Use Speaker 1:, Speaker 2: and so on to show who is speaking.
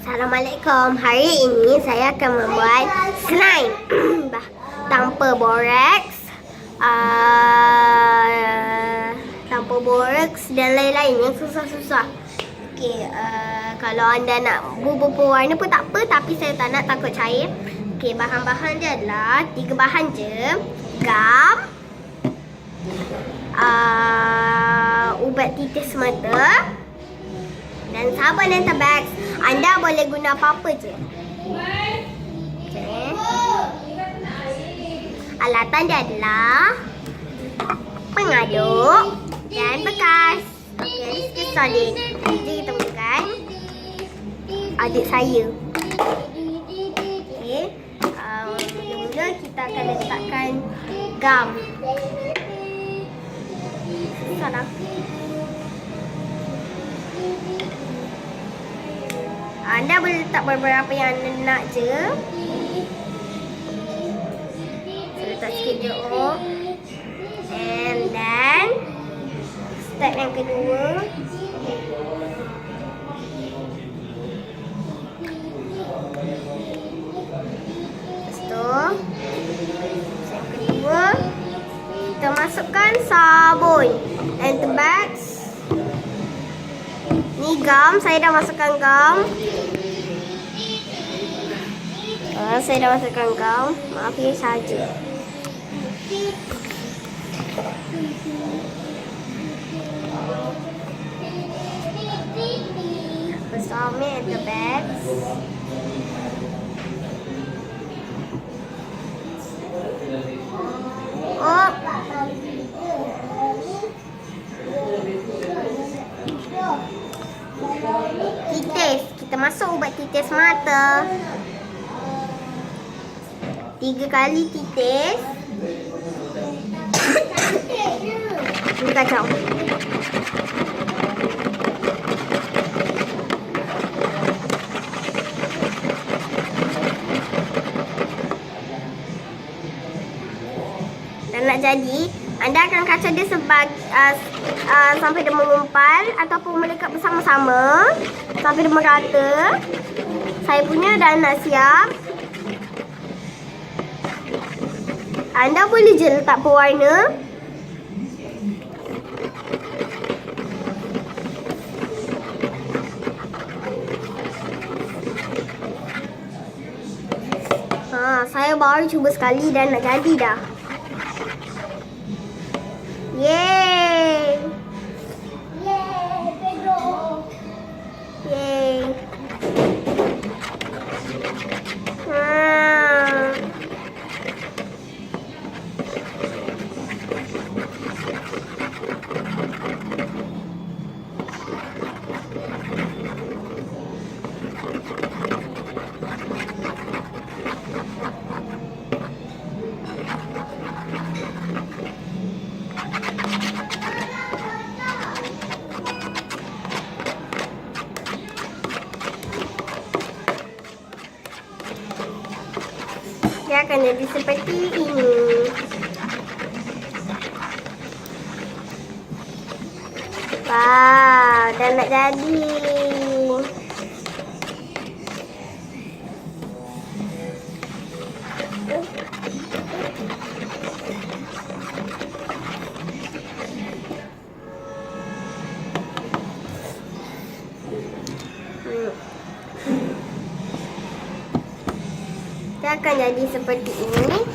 Speaker 1: Assalamualaikum. Hari ini saya akan membuat slime tanpa boraks, dan lain-lain yang susah-susah. Okey, kalau anda nak bubur pewarna pun tak apa, tapi saya tak nak, takut cair. Okey, bahan-bahan dia adalah 3 bahan je. Gam, ubat titis mata dan sabun Enterbacks. Anda boleh guna apa-apa je. Okay. Alatan dia adalah pengaduk dan bekas. Okay, sikit solid. Jadi kita mulakan. Adik saya. Okay. Mula-mula kita akan letakkan gam. Susah dah. Anda boleh letak beberapa yang anda nak je. Saya letak sikit je. And then step yang kedua. Lepas tu step kedua, kita masukkan sabun Enterbacks. Ni gam, saya dah masukkan gam. Saya dah masukkan gam. Maaf ya saja. Bersama Enterbacks. Oh. Titis. Kita masuk ubat titis mata. 3 kali titis. Ini kacau. Dan nak jadi, anda akan kacau dia sampai dia mengumpal ataupun melekat bersama-sama sampai dia merata. Saya punya dah nak siap. Anda boleh je letak pewarna. Saya baru cuba sekali dan nak jadi dah. Yeay. Yeay. Dia akan jadi seperti ini. Wow, dah nak jadi. Dia akan jadi seperti ini.